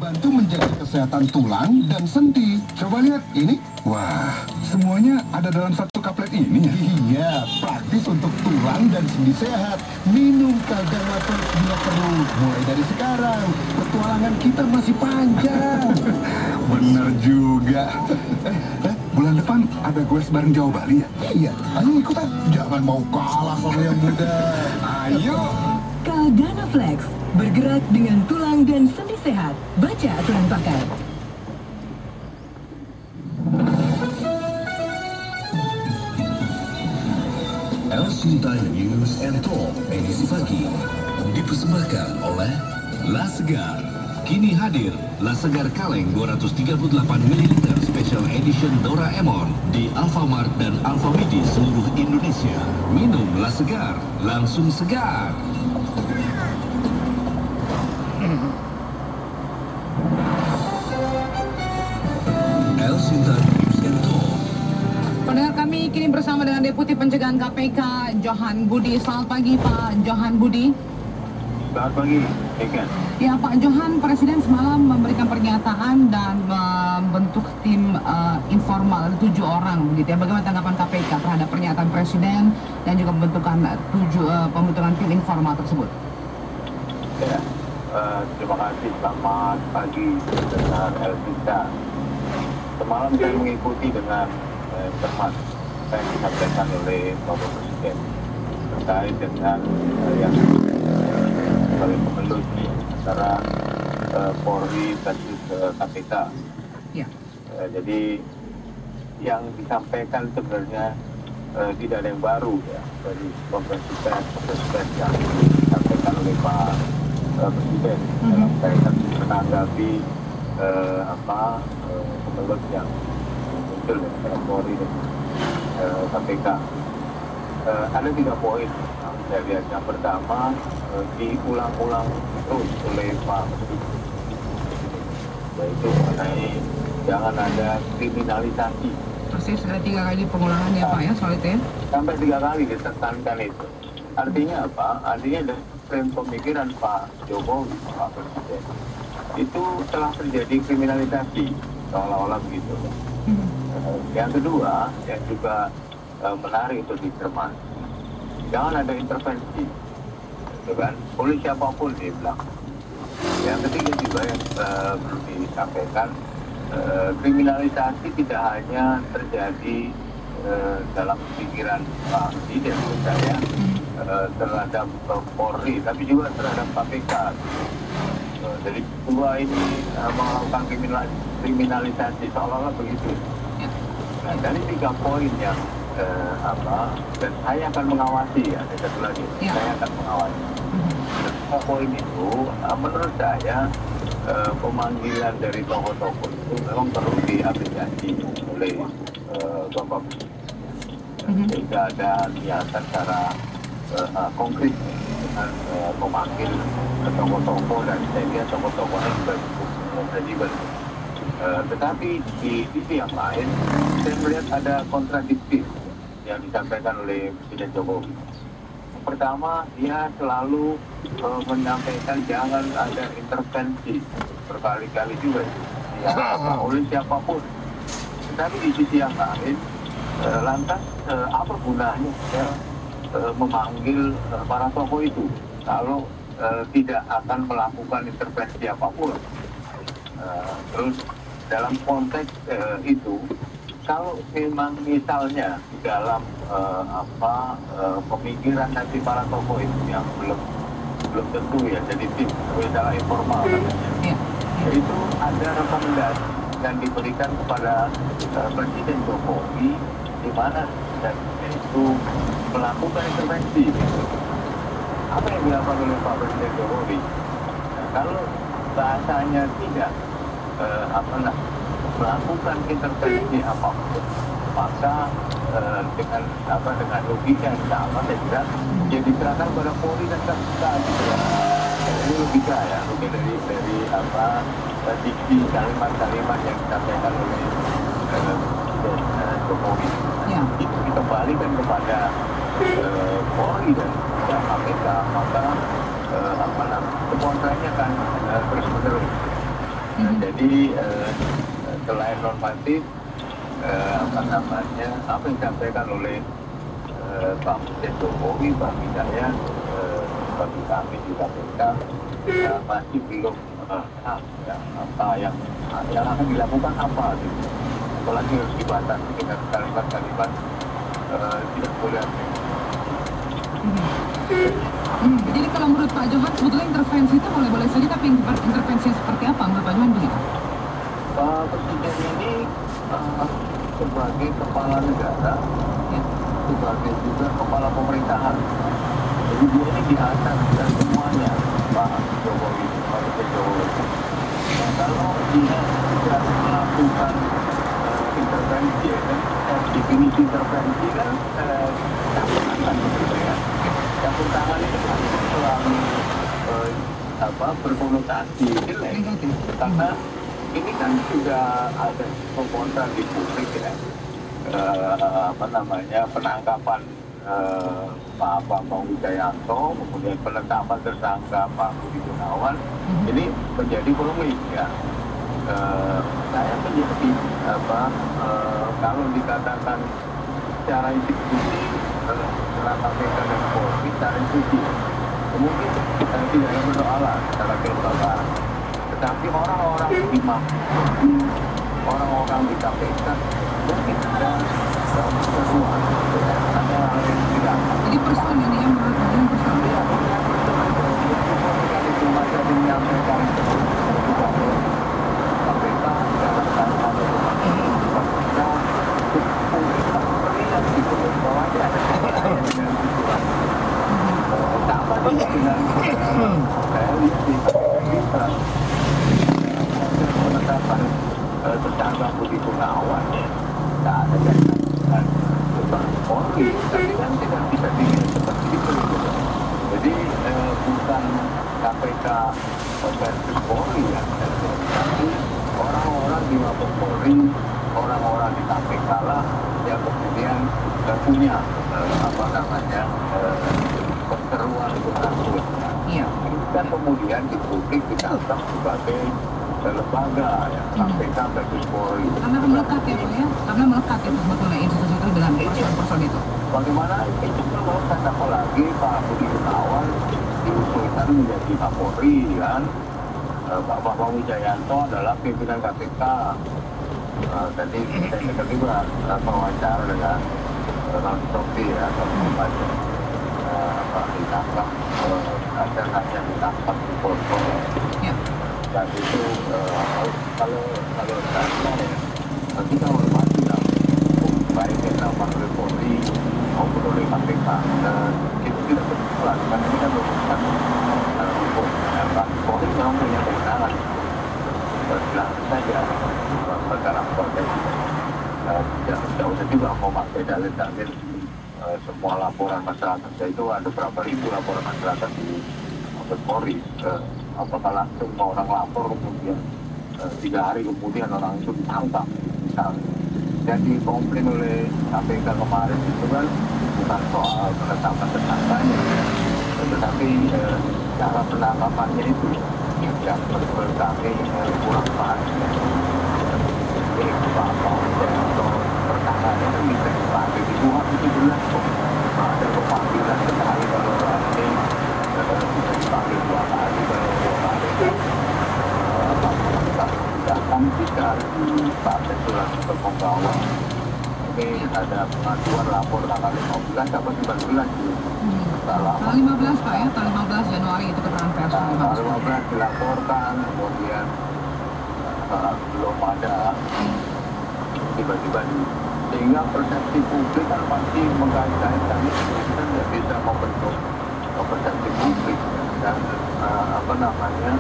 membantu menjaga kesehatan tulang dan sendi. Coba lihat ini. Wah, semuanya ada dalam satu kaplet ini ya? Iya, praktis untuk tulang dan sendi sehat. Minum Kagana Flex bila perlu. Mulai dari sekarang, petualangan kita masih panjang. Bener juga. Bulan depan ada goes bareng Jawa Bali ya? Iya, ayo ikutan. Jangan mau kalah sama yang muda. Ayo! Kagana Flex, bergerak dengan tulang dan sendi sehat. Baca aturan pakai. El Sintai News and Talk edisi pagi dipersembahkan oleh La Segar. Kini hadir La Segar Kaleng 238 ml Special Edition Doraemon di Alfamart dan Alfamidi seluruh Indonesia. Minum La Segar, langsung segar. El Sintai News and Talk. Pendengar kami kini bersama dengan Deputi Pencegahan KPK Johan Budi. Selamat pagi Pak Johan Budi. Selamat pagi, Eka. Ya Pak Johan, Presiden semalam memberikan pernyataan dan membentuk tim informal 7 orang begitu ya. Bagaimana tanggapan KPK terhadap pernyataan Presiden dan juga pembentukan tim informal tersebut? Ya, terima kasih. Selamat pagi dengan Elvita. Semalam saya mengikuti dengan cermat apa yang disampaikan oleh Bapak Presiden terkait dengan yang saling mengeluh antara Polri versus KPK. Ya. Jadi yang disampaikan sebenarnya tidak ada yang baru ya dari konferensi pers yang disampaikan oleh Pak Presiden dalam kaitan menanggapi kemelut yang muncul dari Polri dan KPK. Ada 3 poin yang saya lihat. Yang pertama, diulang-ulang terus oleh Pak Presiden, yaitu mengenai jangan ada kriminalisasi. Persis ada 3 kali pengulangan ya Pak ya soal itu ya? Sampai 3 kali ditekankan itu. Artinya apa? Artinya dari frame pemikiran Pak Jokowi, Pak Presiden, itu telah terjadi kriminalisasi seolah-olah begitu. Yang kedua, yang juga menarik untuk dicermati, jangan ada intervensi, gitu kan? Oleh siapapun dia bilang. Yang ketiga juga yang perlu disampaikan, kriminalisasi tidak hanya terjadi dalam pikiran Pak Presiden menurut saya terhadap Polri, tapi juga terhadap KPK. Jadi dua ini melakukan kriminalisasi seolah-olah begitu. Nah, dari 3 poin yang dan saya akan mengawasi, ada satu lagi, saya akan mengawasi. 3 poin itu menurut saya pemanggilan dari tokoh-tokoh itu memang perlu diapresiasi oleh Bapak Presiden. Sehingga ada niatan secara konkret dengan memanggil tokoh-tokoh, dan saya lihat tokoh-tokohnya juga cukup kredibel. Tetapi di sisi yang lain, saya melihat ada kontradiktif yang disampaikan oleh Presiden Jokowi. Pertama, dia selalu menyampaikan jangan ada intervensi, berkali-kali juga ya, oleh siapapun. Tetapi di sisi yang lain, lantas apa gunanya ya, memanggil para tokoh itu kalau tidak akan melakukan intervensi apapun? Terus dalam konteks itu, kalau memang misalnya dalam pemikiran nanti para tokoh itu yang belum tentu ya jadi tim secara informal katanya, itu ada rekomendasi yang diberikan kepada Presiden Jokowi di mana itu melakukan intervensi. Apa yang dilakukan oleh Pak Presiden Jokowi? Nah, kalau bahasanya tidak melakukan intervensi apapun, maka dengan logika yang sama saya kira dia diserahkan pada Polri dan KPK gitu ya. Ini logika ya, logika dari diksi kalimat-kalimat yang disampaikan oleh Presiden Jokowi. Itu dikembalikan kepada Polri dan KPK, maka kontranya akan terus menerus. Jadi selain normatif, apa namanya, apa yang disampaikan oleh Pak Presiden Jokowi, bagi saya, bagi kami di KPK, masih belum apa yang akan dilakukan apa gitu. Apalagi harus dibatasi dengan kalimat-kalimat tidak boleh. Jadi kalau menurut Pak Johan sebetulnya intervensi itu boleh-boleh saja, tapi intervensi seperti apa menurut Pak Johan begitu? Pak Presiden ini sebagai kepala negara, sebagai juga kepala pemerintahan. Jadi dia ini di atas semuanya, Pak Jokowi, Pak Presiden Jokowi. Nah, kalau dia tidak melakukan intervensi, definisi intervensi kan campur tangan gitu ya. Campur tangan itu kan selalu berkonotasi jelek, karena ini kan sudah ada kontra di publik ya. Apa namanya, penangkapan Pak Bambang Wijayanto, kemudian penetapan tersangka Pak Budi Gunawan, ini menjadi polemik ya. Saya menjadi kalau dikatakan secara institusi secara KPK dan Polri secara institusi mungkin tidak ada persoalan secara kelembagaan, tetapi orang-orang di orang-orang di KPK mungkin ada keseruan, ada hal yang tidak. Jadi persoalan ini yang menurut Pak Johan persoalan. Itu masih menyampaikan KPK dalam hal dengan saya lihat di KPK penetapan tersangka Budi Gunawan tidak ada kaitan dengan Polri, tapi kan tidak bisa dilihat seperti itu. Jadi bukan KPK versus Polri yang tapi orang-orang di Mabes Polri, orang-orang di KPK lah yang kemudian punya apa namanya perseruan untuk takut. Iya. Dan kemudian di publik ditangkap sebagai lembaga ya, KPK versus Polri. Karena melekat ya Pak ya, karena melekat itu sebetulnya institusi itu dengan persoalan itu. Bagaimana itu kalau kata lagi Pak Budi Gunawan diusulkan menjadi Kapolri kan, Pak Bambang Wijayanto adalah pimpinan KPK. Tadi saya dengar juga wawancara dengan Roni Topi ya, ditangkap, ada hanya ditangkap di Polri. Dan itu kalau saya ya, kita hormati lah, baik yang dilakukan oleh Polri maupun oleh KPK. Itu tidak berkecuali, karena ini kan merupakan hukum. Polri memang punya kewenangan. Jelas saja perkara konteks tidak usah juga mau pakai dalil-dalil semua laporan masyarakat. Itu ada berapa ribu laporan masyarakat di Mabes Polri. Apakah langsung orang lapor kemudian 3 hari kemudian orang itu ditangkap misalnya. Yang dikomplain oleh KPK kemarin itu kan bukan soal penetapan tersangkanya, tetapi cara penangkapannya itu yang menurut kami kurang pas. Jadi apa atau pertanganan itu bisa dipakai di luar itu jelas kok. Ada pemanggilan sekali kalau orang ini bisa dipanggil 2 kali kalau 2 kali kan tidak dipakai surat pembawa. Ini ada pengaduan lapor tanggal 15 atau 19 Tanggal 15 Pak ya, tanggal 15 Januari itu keterangan pers. Tanggal 15 dilaporkan, kemudian belum ada tiba-tiba sehingga persepsi publik kan pasti mengkait-kaitkan itu kita tidak bisa membentuk persepsi publik dan apa namanya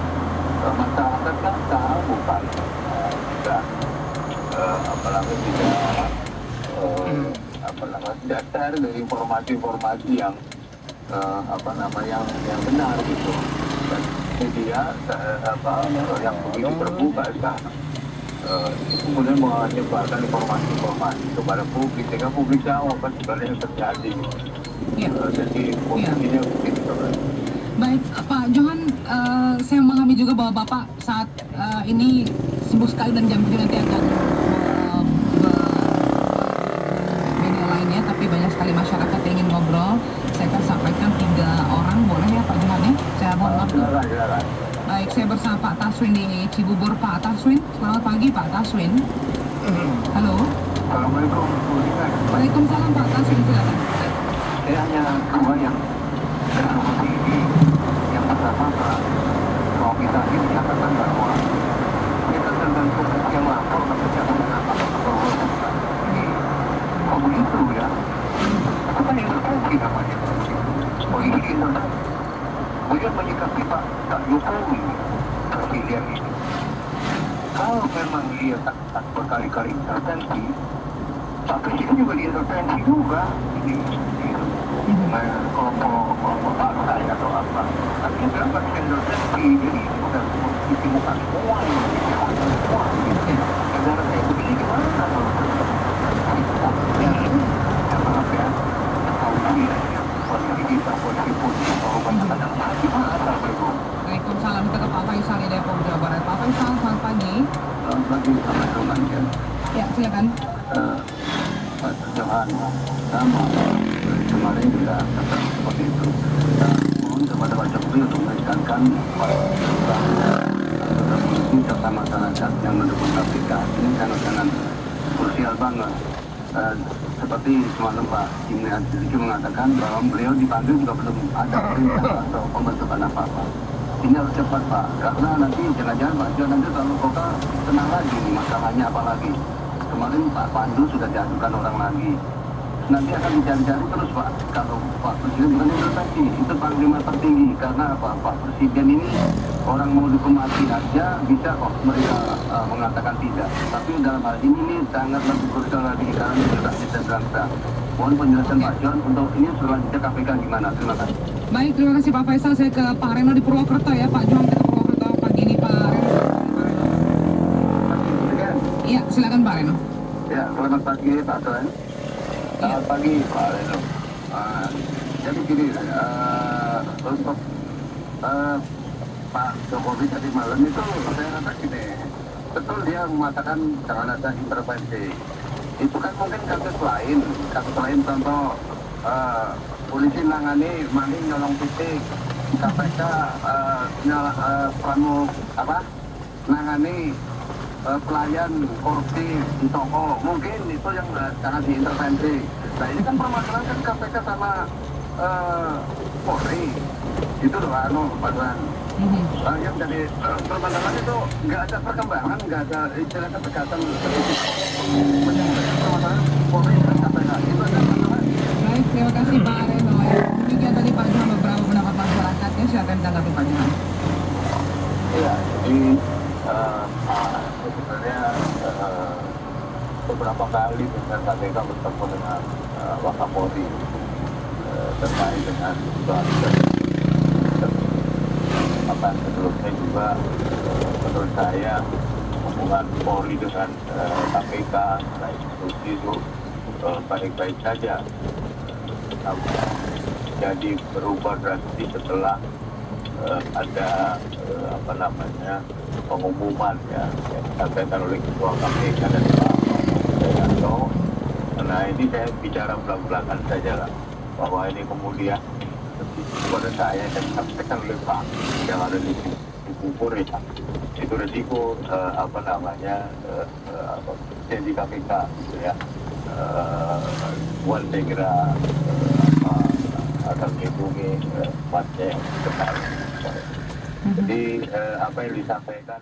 masyarakat kan sekarang bukan tidak apalagi tidak tidak share dari informasi-informasi yang apa namanya yang benar gitu. Dan media yang begitu terbuka sekarang kemudian menyebarkan informasi-informasi kepada publik sehingga publik tahu apa sebenarnya yang terjadi. Jadi posisinya begitu. Baik, Pak Johan, saya memahami juga bahwa Bapak saat ini sibuk sekali dan jam 7 nanti akan media lainnya, tapi banyak sekali masyarakat yang ingin ngobrol. Saya akan sampaikan 3 orang, boleh ya Pak Johan ya? Saya mohon maaf. Silakan. Baik, saya bersama Pak Taswin di Cibubur. Pak Taswin, selamat pagi Pak Taswin. Halo. Assalamualaikum. Waalaikumsalam Pak Taswin, silakan. Saya hanya dua yang informasi ini. Yang pertama, Pak, kalau kita ini menyatakan bahwa kita tergantung yang lapor tapi jangan mengatakan bahwa ini kok begitu ya? Itu kan yang terjadi namanya. Polisi itu kemudian menyikapi Pak Jokowi presiden ini. Kalau memang dia tak berkali-kali intervensi, Pak Presiden juga diintervensi juga di kelompok partai atau apa. Tapi yang bilang Pak Presiden intervensi, jadi bukan ditemukan semua ini. Negara kayak begini gimana kalau ya maaf ya, tahu dia posisi kita, posisi putih, kalau kata-kata gimana Bego? Waalaikumsalam, kita ke Pak Faisal di Depok, Jawa Barat. Pak Faisal, selamat pagi. Selamat pagi, teman-teman ya. Ya, silakan. Pak Johan, sama kemarin juga kata seperti itu. Mohon kepada Pak Jokowi untuk menekankan kepada polisi serta masyarakat yang mendukung KPK. Ini sangat-sangat krusial banget. Seperti semalam Pak Jimmy Adjiki mengatakan bahwa beliau dipanggil juga belum ada perintah atau pembentukan apa-apa. Ini harus cepat Pak, karena nanti jangan-jangan Pak Johan nanti kalau kota tenang lagi nih masalahnya apa lagi. Kemarin Pak Pandu sudah diajukan orang lagi. Nanti akan dicari-cari terus Pak. Kalau Pak Presiden bukan intervensi, itu panglima tertinggi. Karena apa? Pak Presiden ini orang mau dihukum mati aja bisa kok mereka mengatakan tidak. Tapi dalam hal ini sangat lebih krusial lagi karena ini sudah bisa bangsa. Mohon penjelasan Pak John untuk ini selanjutnya KPK gimana? Terima kasih. Baik, terima kasih Pak Faisal. Saya ke Pak Reno di Purwokerto ya. Pak Johan kita ke Purwokerto pagi ini Pak Reno. Iya, silakan Pak Reno. Ya, selamat pagi Pak John. Selamat pagi Pak Reno. Jadi gini, untuk Pak Jokowi tadi malam itu saya rasa gini, betul dia mengatakan jangan ada intervensi. Itu kan mungkin kasus lain contoh polisi nangani maling nyolong titik, KPK nangani pelayan korupsi di toko, mungkin itu yang jangan diintervensi. Nah ini kan permasalahan kan KPK sama Polri, itu loh Pak. Yang jadi permasalahan itu nggak ada perkembangan, nggak ada istilah ketegasan permasalahan Polri dan KPK itu ada masalah. Baik, terima kasih Pak Reno. Demikian tadi Pak Johan beberapa pendapat masyarakatnya, silakan tanggapi Pak Johan. Iya, ini sebenarnya beberapa kali dengan KPK bertemu dengan Wakapolri terkait dengan situasi apa yang sebelumnya juga menurut saya hubungan Polri dengan KPK nah institusi itu baik-baik saja. Jadi berubah drastis setelah ada pengumuman ya yang disampaikan oleh Ketua KPK dan Pak Wiranto. Nah ini saya bicara belak-belakan saja lah bahwa ini kemudian kepada saya dan disampaikan oleh Pak yang ada di Cibubur ya itu resiko jadi KPK gitu ya. Saya kira akan melindungi partai yang benar. Jadi apa yang disampaikan